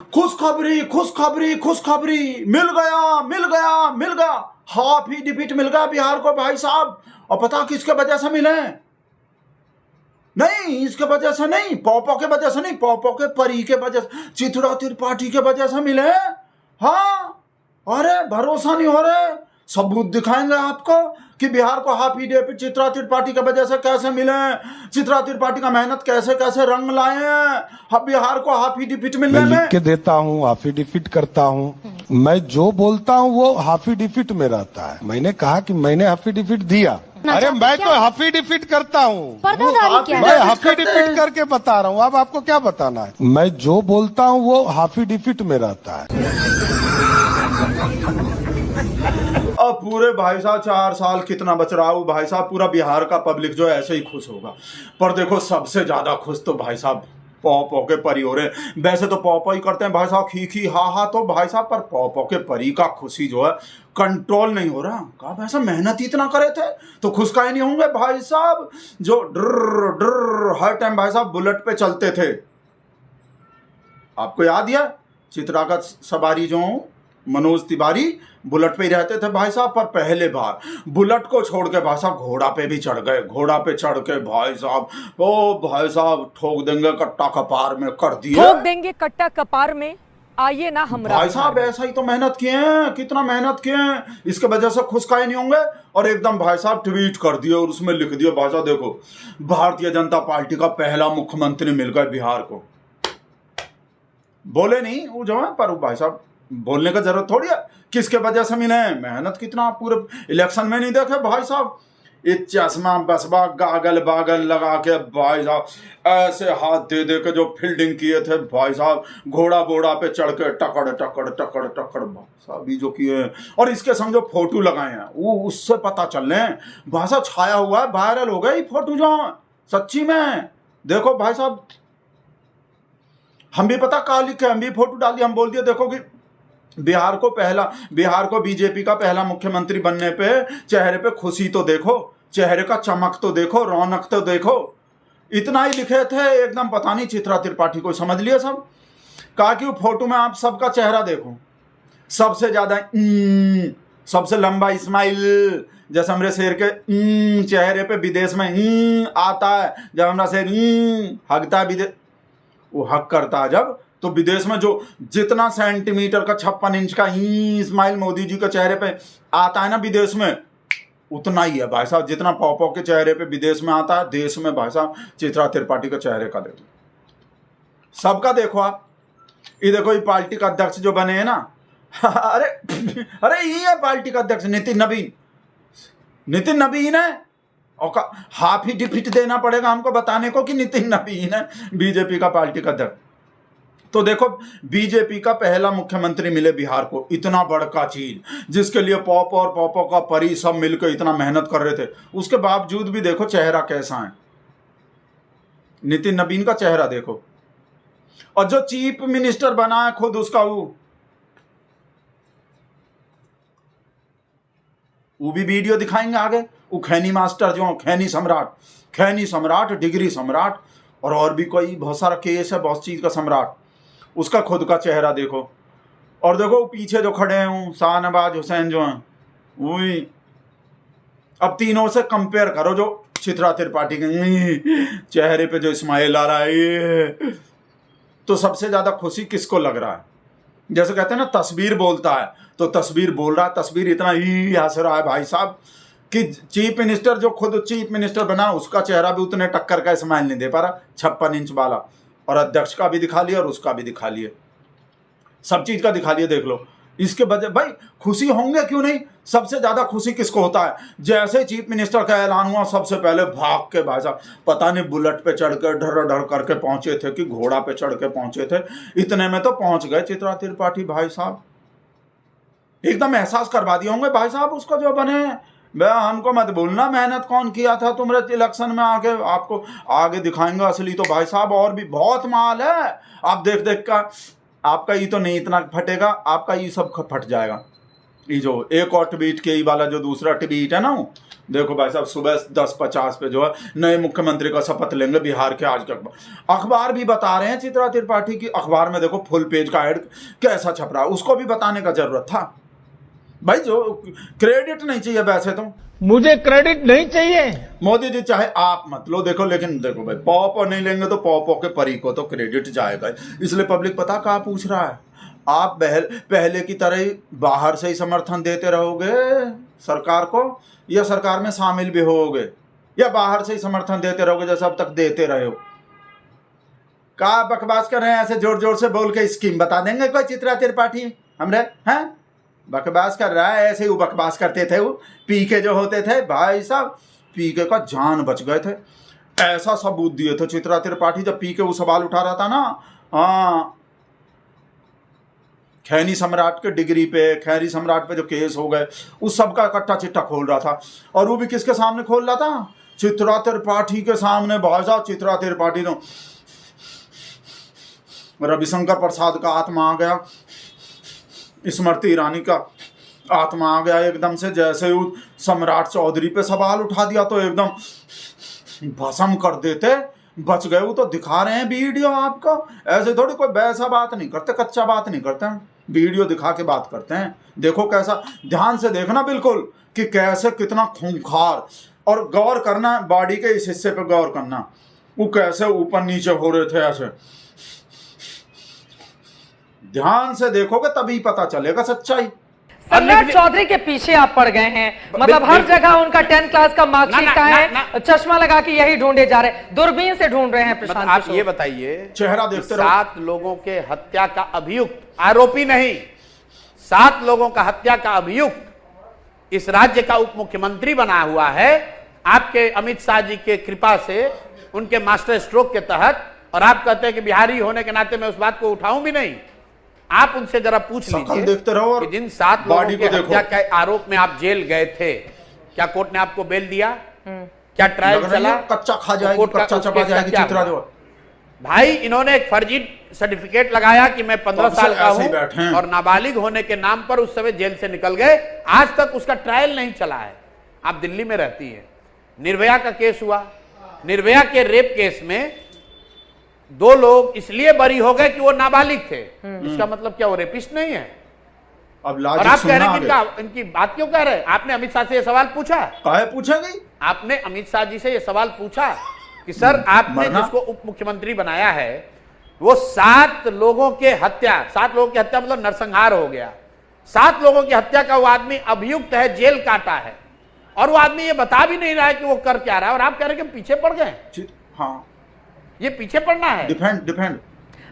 खुशखबरी खुशखबरी खुशखबरी, मिल गया मिल गया मिल गया, हाफ ही डिफिट मिल गया बिहार को भाई साहब। और पता किसके वजह से मिले? नहीं इसके वजह से नहीं, पॉपो के वजह से नहीं, पॉपो के परी के वजह से, चित्रा त्रिपाठी के वजह से मिले। हाँ अरे भरोसा नहीं हो रहे, सबूत दिखाएंगे आपको कि बिहार को हाफ डे पे चित्रा त्रिपाठी की वजह से कैसे मिले, चित्रा त्रिपाठी का मेहनत कैसे कैसे रंग लाए हैं बिहार को हाफ डिफिट मिलने में। लिख के देता हूँ, हाफी डिफिट करता हूँ, मैं जो बोलता हूँ वो हाफी डिफिट में रहता है। मैंने कहा कि मैंने हाफी डिफिट दिया, अरे मैं तो हाफी डिफिट करता हूँ, मैं हाफी डिफिट करके बता रहा हूँ। अब आपको क्या बताना है? मैं जो बोलता हूँ वो हाफी डिफिट में रहता है। अब पूरे भाई साहब 4 साल कितना बच रहा हूँ भाई साहब, पूरा बिहार का पब्लिक जो है ऐसे ही खुश होगा। पर देखो सबसे ज्यादा खुश तो भाई साहब पॉपो के परी हो रहे। वैसे तो पॉपो ही करते हैं भाई साहब खी खी हा हा, तो भाई साहब पर पॉपो के परी का खुशी जो है कंट्रोल नहीं हो रहा। कहा भाई साहब मेहनत इतना करे थे तो खुश काहे नहीं होंगे भाई साहब, जो ड्र ड्र हर टाइम भाई साहब बुलेट पे चलते थे। आपको याद है चित्रा का सवारी जो मनोज तिवारी बुलेट पे ही रहते थे भाई साहब, पर पहले बार बुलेट को छोड़ के भाई साहब घोड़ा पे भी चढ़ गए। घोड़ा पे चढ़ के भाई साहब ओ भाई साहब ठोक देंगे कट्टा कपार में कर दिया, ठोक देंगे कट्टा कपार में, आइए ना हम भाई साहब ऐसा ही तो मेहनत किए हैं, कितना मेहनत किए हैं, इसके वजह से खुश काहे नहीं होंगे। और एकदम भाई साहब ट्वीट कर दिए और उसमें लिख दिया भाई साहब देखो भारतीय जनता पार्टी का पहला मुख्यमंत्री मिल गया बिहार को। बोले नहीं वो जो है, पर भाई साहब बोलने का जरूरत थोड़ी है, किसके वजह से मिले हैं। मेहनत कितना पूरे इलेक्शन में नहीं देखे भाई साहब, एक चश्मा बसबा गागल बागल लगा के भाई साहब ऐसे हाथ दे दे के जो फील्डिंग किए थे भाई साहब, घोड़ा बोड़ा पे चढ़ के टकड़ टकड़ टकड़ टकड़ भाई साहब जो किए हैं। और इसके संग जो फोटो लगाए हैं वो उससे पता चल रहे हैं भाई साहब छाया हुआ है, वायरल हो गई फोटो जो सच्ची में। देखो भाई साहब हम भी पता कहा लिखे, हम भी फोटो डाली, हम बोल दिए देखो कि बिहार को बीजेपी का पहला मुख्यमंत्री बनने पे चेहरे पे खुशी तो देखो, चेहरे का चमक तो देखो, रौनक तो देखो। इतना ही लिखे थे एकदम, पता नहीं चित्रा त्रिपाठी को समझ लिया सब। कहा कि वो फोटो में आप सबका चेहरा देखो, सबसे ज्यादा सबसे लंबा इस्माइल, जैसे हमारे शेर के चेहरे पे विदेश में आता है, जब हमारा शेर हगता है विदेश, वो हक करता है जब, तो विदेश में जो जितना सेंटीमीटर का 56 इंच का इस्माइल मोदी जी के चेहरे पे आता है ना विदेश में, उतना ही है भाई साहब जितना पॉपो के चेहरे पे विदेश में आता है, देश में भाई साहब चित्रा त्रिपाठी के चेहरे का देखो, सबका देखो आप। ये देखो ये पार्टी का अध्यक्ष जो बने हैं ना अरे अरे ये है पार्टी का अध्यक्ष नितिन नवीन है, और हाफ ही डिफिट देना पड़ेगा हमको बताने को कि नितिन नवीन है बीजेपी का पार्टी का अध्यक्ष। तो देखो बीजेपी का पहला मुख्यमंत्री मिले बिहार को, इतना बड़का चीज जिसके लिए पॉपो और पॉपो का परी सब मिलकर इतना मेहनत कर रहे थे, उसके बावजूद भी देखो चेहरा कैसा है नितिन नवीन का चेहरा देखो। और जो चीफ मिनिस्टर बना है खुद उसका वो भी वीडियो दिखाएंगे आगे। वो खैनी मास्टर जो खैनी सम्राट डिग्री सम्राट और भी कोई बहुत सारा केस है, बहुत चीज का सम्राट, उसका खुद का चेहरा देखो। और देखो पीछे जो खड़े हैं शाहनवाज हुसैन जो हैं वही। अब तीनों से कंपेयर करो, जो चित्रा त्रिपाठी के चेहरे पे जो स्माइल आ रहा है, तो सबसे ज्यादा खुशी किसको लग रहा है? जैसे कहते हैं ना तस्वीर बोलता है, तो तस्वीर बोल रहा है, तस्वीर इतना ही हंस रहा है भाई साहब कि चीफ मिनिस्टर जो खुद चीफ मिनिस्टर बना उसका चेहरा भी उतने टक्कर का स्माइल नहीं दे पा रहा, 56 इंच वाला। और अध्यक्ष का भी दिखा लिया और उसका भी दिखा लिए, सब चीज का दिखा लिए, देख लो। इसके वजह भाई खुशी होंगे क्यों नहीं? सबसे ज्यादा खुशी किसको होता है? जैसे चीफ मिनिस्टर का ऐलान हुआ सबसे पहले भाग के भाई साहब पता नहीं बुलेट पे चढ़ के ढर करके पहुंचे थे कि घोड़ा पे चढ़ के पहुंचे थे, इतने में तो पहुंच गए चित्रा त्रिपाठी भाई साहब। एकदम एहसास करवा दिए होंगे भाई साहब उसको जो बने। हमको मत बोलना मेहनत कौन किया था, तुमरे इलेक्शन में आके आपको आगे दिखाएंगे असली तो भाई साहब और भी बहुत माल है। आप देख का आपका ये तो नहीं इतना फटेगा, आपका ये सब फट जाएगा। ये जो एक और ट्वीट के वाला जो दूसरा ट्वीट है ना, देखो भाई साहब, सुबह 10:50 पे जो है नए मुख्यमंत्री का शपथ लेंगे बिहार के। आज के अखबार भी बता रहे हैं चित्रा त्रिपाठी की, अखबार में देखो फुल पेज का ऐड कैसा छप रहा है, उसको भी बताने का जरूरत था भाई। जो क्रेडिट नहीं चाहिए वैसे तो, मुझे क्रेडिट नहीं चाहिए। मोदी जी चाहे आप मत लो, देखो, लेकिन देखो भाई, पॉप नहीं लेंगे तो पॉपो के परी को तो क्रेडिट जाएगा। इसलिए पब्लिक पता कहाँ पूछ रहा है, आप पहले की तरह ही बाहर से ही समर्थन देते रहोगे सरकार को, या सरकार में शामिल भी होगे, या बाहर से ही समर्थन देते रहोगे जैसे अब तक देते रहे हो। क्या बकवास कर रहे हैं, ऐसे जोर जोर से बोल के स्कीम बता देंगे कोई चित्रा त्रिपाठी हमरे हैं? बकवास कर रहा है, ऐसे ही वो बकवास करते थे, वो पी के जो होते थे भाई साहब, पी के का जान बच गए थे। ऐसा सबूत दिए थे चित्रा त्रिपाठी जब पी के वो सवाल उठा रहा था ना, हाँ, खैनी सम्राट के डिग्री पे, खैनी सम्राट पे जो केस हो गए, उस सब का इकट्ठा चिट्ठा खोल रहा था। और वो भी किसके सामने खोल रहा था? चित्रा त्रिपाठी के सामने। भाई साहब, चित्रा त्रिपाठी तो रविशंकर प्रसाद का आत्मा आ गया, स्मृति ईरानी का आत्मा आ गया एकदम से। जैसे वो सम्राट चौधरी पे सवाल उठा दिया तो एकदम भस्म कर देते, बच गए। वो तो दिखा रहे हैं वीडियो आपको, ऐसे थोड़ी कोई वैसा बात नहीं करते, कच्चा बात नहीं करते हैं, वीडियो दिखा के बात करते हैं। देखो कैसा, ध्यान से देखना बिल्कुल कि कैसे, कितना खूंखार, और गौर करना बॉडी के इस हिस्से पे गौर करना, वो कैसे ऊपर नीचे हो रहे थे ऐसे। ध्यान से देखोगे तभी पता चलेगा सच्चाई। सम्राट चौधरी के पीछे आप पड़ गए हैं, मतलब हर जगह उनका 10th क्लास का मार्कशीट का है, चश्मा लगा के यही ढूंढे जा रहे, दूरबीन से ढूंढ रहे हैं प्रशांत। आप ये बताइए, चेहरा देखते रहो। 7 लोगों के हत्या का अभियुक्त, आरोपी नहीं, 7 लोगों का हत्या का अभियुक्त इस राज्य का उप मुख्यमंत्री बना हुआ है आपके अमित शाह जी के कृपा से, उनके मास्टर स्ट्रोक के तहत। और आप कहते हैं कि बिहारी होने के नाते मैं उस बात को उठाऊं भी नहीं। आप उनसे जरा पूछ लीजिए देखते रहो और कि जिन 7 लोगों के हत्या के आरोप में आप जेल गए थे, क्या कोर्ट ने आपको बेल दिया? क्या ट्रायल चला? कच्चा खा जाएगी, कच्चा चबा जाएगी चित्रा। भाई, इन्होंने एक फर्जी सर्टिफिकेट लगाया कि मैं 15 साल का हूं और नाबालिग होने के नाम पर उस समय जेल से निकल गए। आज तक उसका ट्रायल नहीं चला है। आप दिल्ली में रहती है, निर्भया का केस हुआ, निर्भया के रेप केस में 2 लोग इसलिए बरी हो गए कि वो नाबालिग थे। इसका मतलब क्या वो रेपिस्ट नहीं है? अब और आप कह रहे हैं कि इनकी बात क्यों कह रहे हैं? आपने अमित शाह से ये सवाल पूछा? काहे पूछेंगे? आपने अमित शाह जी से ये सवाल पूछा कि सर, आपने जिसको उप मुख्यमंत्री बनाया है वो 7 लोगों के हत्या, 7 लोगों की हत्या मतलब नरसंहार हो गया, 7 लोगों की हत्या का वो आदमी अभियुक्त है, जेल काटा है, और वो आदमी ये बता भी नहीं रहा है कि वो कर क्या रहा है। और आप कह रहे हैं कि पीछे पड़ गए। हाँ, ये पीछे पड़ना है। डिफेंड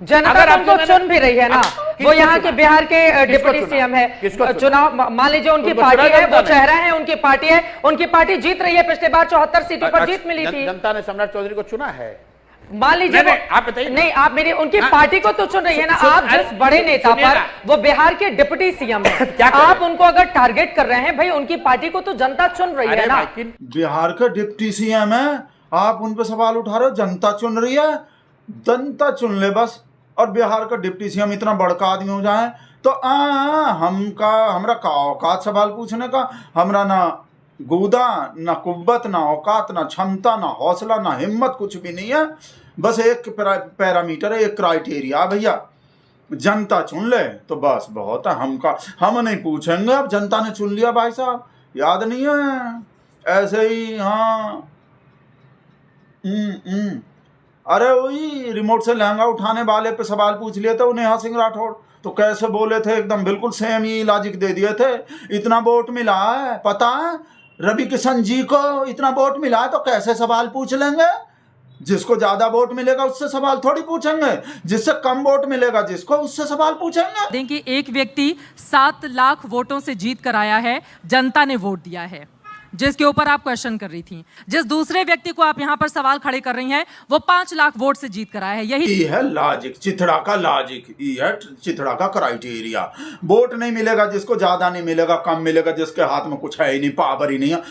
जनता तुमको चुन भी रही है ना, वो यहाँ के बिहार के डिप्टी सीएम है। चुनाव मान लीजिए उनकी पार्टी है, वो चेहरा है, उनकी पार्टी है, उनकी पार्टी जीत रही है। पिछले बार 74 सीटों पर जीत मिली थी। जनता ने सम्राट चौधरी को चुना है, मान लीजिए। आप बताइए। नहीं, आप मेरी उनकी पार्टी को तो चुन रही है ना। आप जिस बड़े नेता पर, वो बिहार के डिप्टी सीएम है, आप उनको अगर टारगेट कर रहे हैं, भाई उनकी पार्टी को तो जनता चुन रही है ना। बिहार के डिप्टी सीएम है, आप उन पे सवाल उठा रहे हो? जनता चुन रही है, जनता चुन ले बस। और बिहार का डिप्टी सीएम इतना बड़का आदमी हो जाए तो हमरा का औकात सवाल पूछने का? हमरा ना गुदा, ना कुव्वत, ना औकात, ना क्षमता, ना हौसला, ना हिम्मत, कुछ भी नहीं है। बस एक पैरामीटर है, एक क्राइटेरिया भैया, जनता चुन ले तो बस बहुत है। हम नहीं पूछेंगे, अब जनता ने चुन लिया भाई साहब, याद नहीं है ऐसे ही। हाँ, अरे वही रिमोट से लहंगा उठाने वाले पे सवाल पूछ लिए थे नेहा सिंह राठौड़, तो कैसे बोले थे, एकदम बिल्कुल सेम ही लॉजिक दे दिए थे। इतना वोट मिला है, पता है रवि किशन जी को इतना वोट मिला है, तो कैसे सवाल पूछ लेंगे? जिसको ज्यादा वोट मिलेगा उससे सवाल थोड़ी पूछेंगे, जिससे कम वोट मिलेगा जिसको, उससे सवाल पूछेंगे। देखिए, एक व्यक्ति 7 लाख वोटों से जीत कर आया है, जनता ने वोट दिया है, जिसके ऊपर आप क्वेश्चन कर रही थी। जिस दूसरे व्यक्ति को आप यहाँ पर सवाल खड़े कर रही हैं, वो 5 लाख वोट से जीत कर आया है। यही है लॉजिक, चिथड़ा का लॉजिक, ये है चिथड़ा का क्राइटेरिया। वोट नहीं मिलेगा जिसको, ज्यादा नहीं मिलेगा, कम मिलेगा जिसके हाथ में कुछ है ही नहीं, पावर ही नहीं है।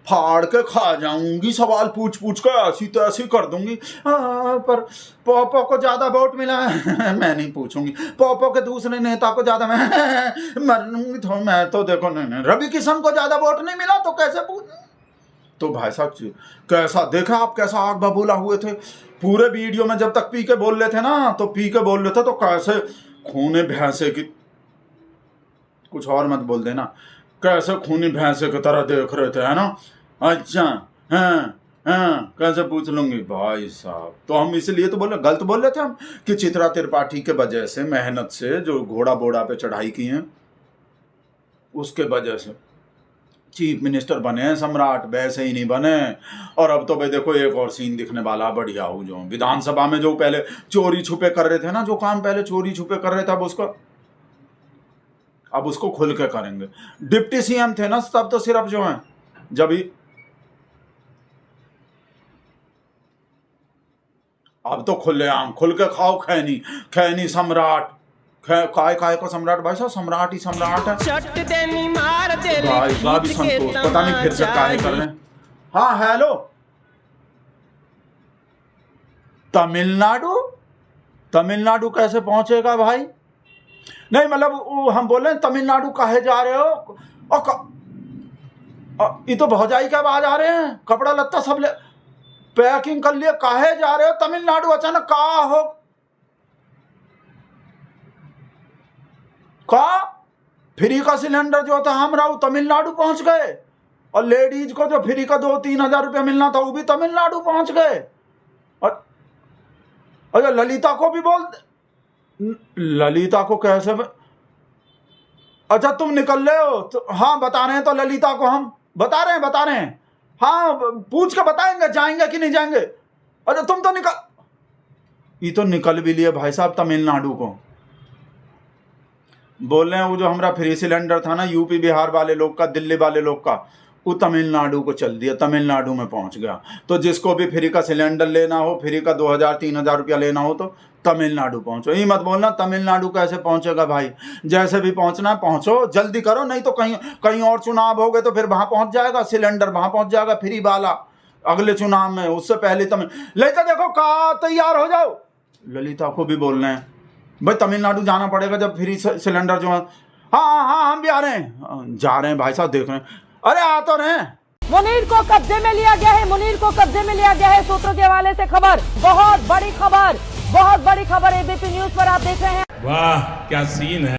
फाड़ के खा जाऊंगी, सवाल पूछ पूछ कर ऐसी तो ऐसी कर दूंगी। पर पोपो को ज्यादा वोट मिला है मैं नहीं पूछूंगी, पोपो के दूसरे नेता को ज्यादा मैं मरूंगी तो मैं तो देखो नहीं, रवि किशन को ज्यादा वोट नहीं मिला तो कैसे पूछूं। तो भाई साहब कैसा देखा आप, कैसा आग बबूला हुए थे पूरे वीडियो में। जब तक पी के बोल रहे थे ना, तो पी के बोल रहे थे तो कैसे खूने भैंसे की, कुछ और मत बोल देना, कैसे खूनी भैंसे की तरह देख रहे थे, है ना। अच्छा हाँ कैसे पूछ लूंगी भाई साहब। तो हम इसलिए तो बोले, गलत बोल रहे थे हम कि चित्रा त्रिपाठी के वजह से, मेहनत से जो घोड़ा बोड़ा पे चढ़ाई की है उसके वजह से चीफ मिनिस्टर बने हैं सम्राट, वैसे ही नहीं बने। और अब तो भाई देखो एक और सीन दिखने वाला बढ़िया हो, जो विधानसभा में जो पहले चोरी छुपे कर रहे थे ना, जो काम पहले चोरी छुपे कर रहे थे अब उसको खुल के करेंगे। डिप्टी सीएम थे ना तब तो सिर्फ जो है जब ही, अब तो खुलेआम खुल के खाओ खैनी सम्राट, काय को सम्राट, भाई साहब सम्राट ही सम्राट है भाई साहब। संतोष पता नहीं फिर से काय कर रहे हैं। हाँ हेलो, तमिलनाडु कैसे पहुंचेगा भाई? नहीं मतलब हम बोले तमिलनाडु काहे जा रहे हो, और ये तो भौजाई के आवाज आ रहे हैं, कपड़ा लत्ता सब ले पैकिंग कर लिए, काहे जा रहे हो तमिलनाडु अचानक, कहा हो का फ्री का सिलेंडर जो था हम राव तमिलनाडु पहुंच गए, और लेडीज को जो फ्री का 2-3 हजार रुपया मिलना था वो भी तमिलनाडु पहुंच गए। और अच्छा ललिता को भी बोल, ललिता को कैसे अच्छा तुम निकल रहे हो तो, हाँ बता रहे हैं तो ललिता को हम बता रहे हैं हाँ पूछ के बताएंगे जाएंगे कि नहीं जाएंगे। अच्छा तुम तो ये तो निकल भी लिए भाई साहब तमिलनाडु को। बोल रहे हैं वो जो हमारा फ्री सिलेंडर था ना यूपी बिहार वाले लोग का, दिल्ली वाले लोग का, वो तमिलनाडु को चल दिया, तमिलनाडु में पहुंच गया। तो जिसको भी फ्री का सिलेंडर लेना हो, फ्री का 2,000-3,000 रुपया लेना हो तो तमिलनाडु पहुंचो। ये मत बोलना तमिलनाडु कैसे पहुंचेगा भाई, जैसे भी पहुंचना पहुंचो, जल्दी करो, नहीं तो कहीं और चुनाव हो गए तो फिर वहां पहुंच जाएगा सिलेंडर, वहां पहुंच जाएगा फ्री वाला अगले चुनाव में। उससे पहले ललिता देखो का तैयार हो जाओ, ललिता को भी बोलना है भाई तमिलनाडु जाना पड़ेगा जब फ्री सिलेंडर जो है। हाँ हम भी आ रहे हैं, जा रहे हैं भाई साहब, देख रहे हैं, अरे आ तो रहे हैं। मुनीर को कब्जे में लिया गया है, सूत्रों के हवाले से खबर, बहुत बड़ी खबर एबीपी न्यूज पर आप देख रहे हैं। वाह क्या सीन है।